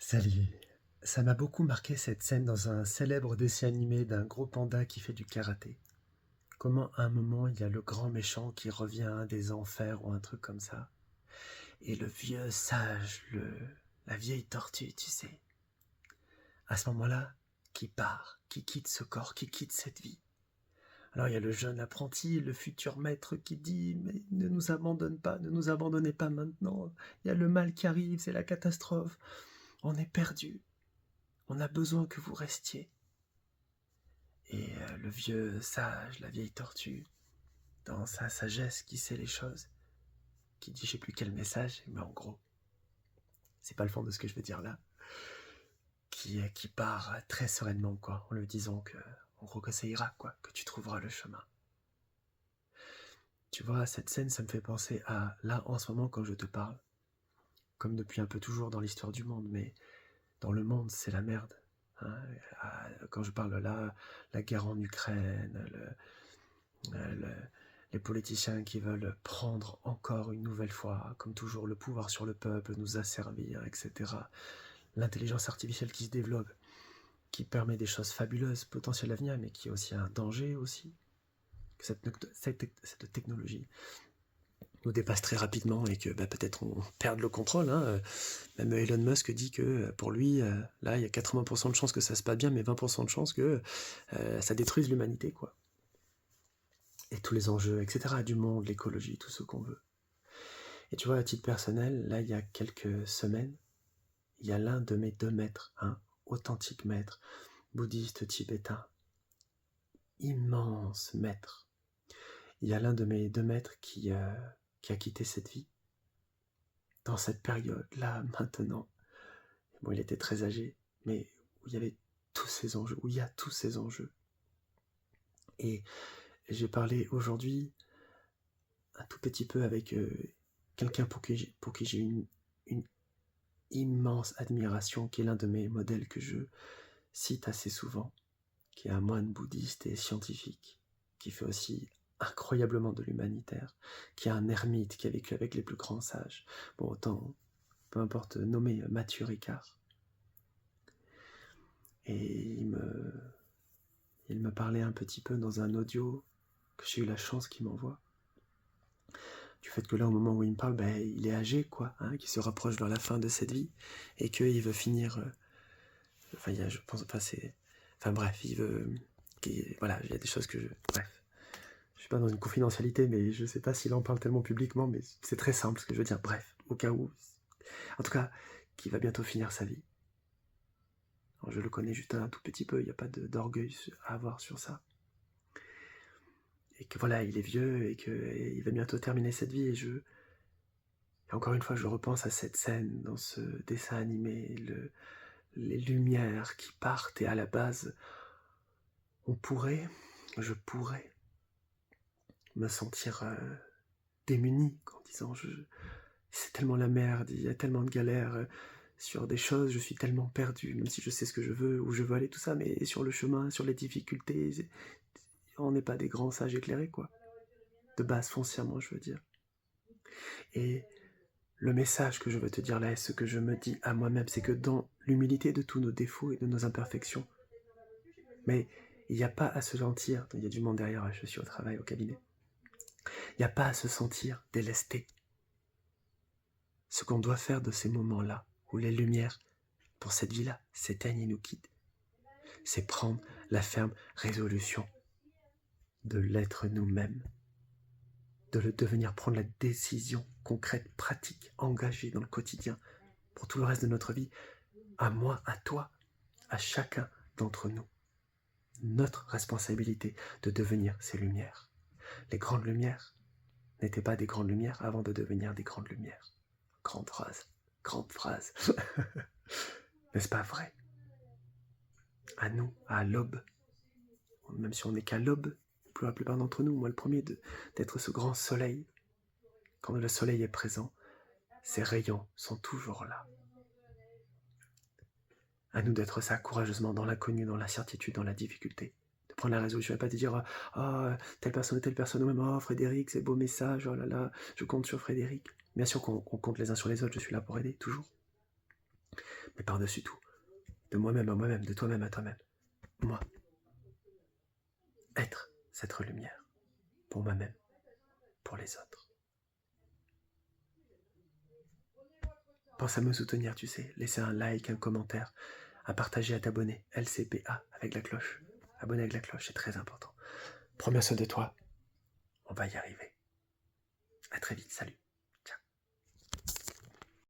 Salut. Ça m'a beaucoup marqué cette scène dans un célèbre dessin animé d'un gros panda qui fait du karaté. Comment à un moment il y a le grand méchant qui revient des enfers ou un truc comme ça. Et le vieux sage, la vieille tortue, tu sais. À ce moment-là, qui part, qui quitte ce corps, qui quitte cette vie. Alors il y a le jeune apprenti, le futur maître qui dit « Mais ne nous abandonne pas, ne nous abandonnez pas maintenant. Il y a le mal qui arrive, c'est la catastrophe. On est perdu. On a besoin que vous restiez. » Et le vieux sage, la vieille tortue, dans sa sagesse qui sait les choses, qui dit je sais plus quel message, mais en gros, c'est pas le fond de ce que je veux dire là, qui part très sereinement, quoi, en lui disant que, en gros, que ça ira, quoi, que tu trouveras le chemin. Tu vois, cette scène, ça me fait penser à, là, en ce moment, quand je te parle, comme depuis un peu toujours dans l'histoire du monde, mais dans le monde, c'est la merde. Hein. Quand je parle là, la guerre en Ukraine, les politiciens qui veulent prendre encore une nouvelle fois, comme toujours, le pouvoir sur le peuple, nous asservir, etc. L'intelligence artificielle qui se développe, qui permet des choses fabuleuses, potentielles à venir, mais qui est aussi un danger aussi. Cette technologie nous dépasse très rapidement et que peut-être on perde le contrôle. Hein. Même Elon Musk dit que pour lui, là, il y a 80% de chances que ça se passe bien, mais 20% de chances que ça détruise l'humanité, quoi. Et tous les enjeux, etc., du monde, l'écologie, tout ce qu'on veut. Et tu vois, à titre personnel, là, il y a quelques semaines, il y a l'un de mes 2 maîtres, un authentique maître, bouddhiste tibétain, immense maître. Il y a l'un de mes 2 maîtres qui a quitté cette vie, dans cette période-là, maintenant. Bon, il était très âgé, mais où il y avait tous ces enjeux, où il y a tous ces enjeux. Et j'ai parlé aujourd'hui un tout petit peu avec quelqu'un pour qui j'ai une immense admiration, qui est l'un de mes modèles que je cite assez souvent, qui est un moine bouddhiste et scientifique, qui fait aussi incroyablement de l'humanitaire, qui est un ermite, qui a vécu avec les plus grands sages. Bon, autant, peu importe, nommé Mathieu Ricard. Et il me parlait un petit peu dans un audio que j'ai eu la chance qu'il m'envoie, du fait que là, au moment où il me parle, il est âgé, quoi, hein, qu'il se rapproche vers la fin de cette vie, et qu'il veut finir... enfin, je pense... Enfin bref, il veut... voilà, il y a des choses que je... Bref. Je suis pas dans une confidentialité, mais je sais pas s'il en parle tellement publiquement, mais c'est très simple ce que je veux dire. Bref, au cas où... En tout cas, qu'il va bientôt finir sa vie. Alors, je le connais juste un tout petit peu, il n'y a pas d'orgueil à avoir sur ça. Et que voilà, il est vieux et qu'il va bientôt terminer cette vie. Et encore une fois, je repense à cette scène dans ce dessin animé, les lumières qui partent, et à la base, je pourrais me sentir démuni en disant c'est tellement la merde, il y a tellement de galères sur des choses, je suis tellement perdu, même si je sais ce que je veux, où je veux aller, tout ça, mais sur le chemin, sur les difficultés, on n'est pas des grands sages éclairés, quoi. De base, foncièrement, je veux dire. Et le message que je veux te dire là, et ce que je me dis à moi-même, c'est que dans l'humilité de tous nos défauts et de nos imperfections, mais il n'y a pas à se sentir, il y a du monde derrière, je suis au travail, au cabinet, il n'y a pas à se sentir délesté. Ce qu'on doit faire de ces moments-là, où les lumières pour cette vie-là s'éteignent et nous quittent, c'est prendre la ferme résolution de l'être nous-mêmes, de le devenir, prendre la décision concrète, pratique, engagée dans le quotidien, pour tout le reste de notre vie, à moi, à toi, à chacun d'entre nous. Notre responsabilité de devenir ces lumières. Les grandes lumières n'étaient pas des grandes lumières avant de devenir des grandes lumières. Grande phrase, grande phrase. N'est-ce pas vrai? À nous, à l'aube, même si on n'est qu'à l'aube, pour la plupart d'entre nous, moi le premier, d'être ce grand soleil. Quand le soleil est présent, ses rayons sont toujours là. À nous d'être ça courageusement dans l'inconnu, dans l'incertitude, dans la difficulté. De prendre la résolution et pas de dire « Oh, telle personne, ou même « Oh, Frédéric, c'est beau message, oh là là, je compte sur Frédéric. » Bien sûr qu'on compte les uns sur les autres, je suis là pour aider, toujours. mais par-dessus tout, de moi-même à moi-même, de toi-même à toi-même. Moi, être cette lumière, pour moi-même, pour les autres. Pense à me soutenir, tu sais, laisser un like, un commentaire, à partager, à t'abonner, LCPA, avec la cloche. Abonner avec la cloche, c'est très important. Prends bien soin de toi, on va y arriver. À très vite, salut.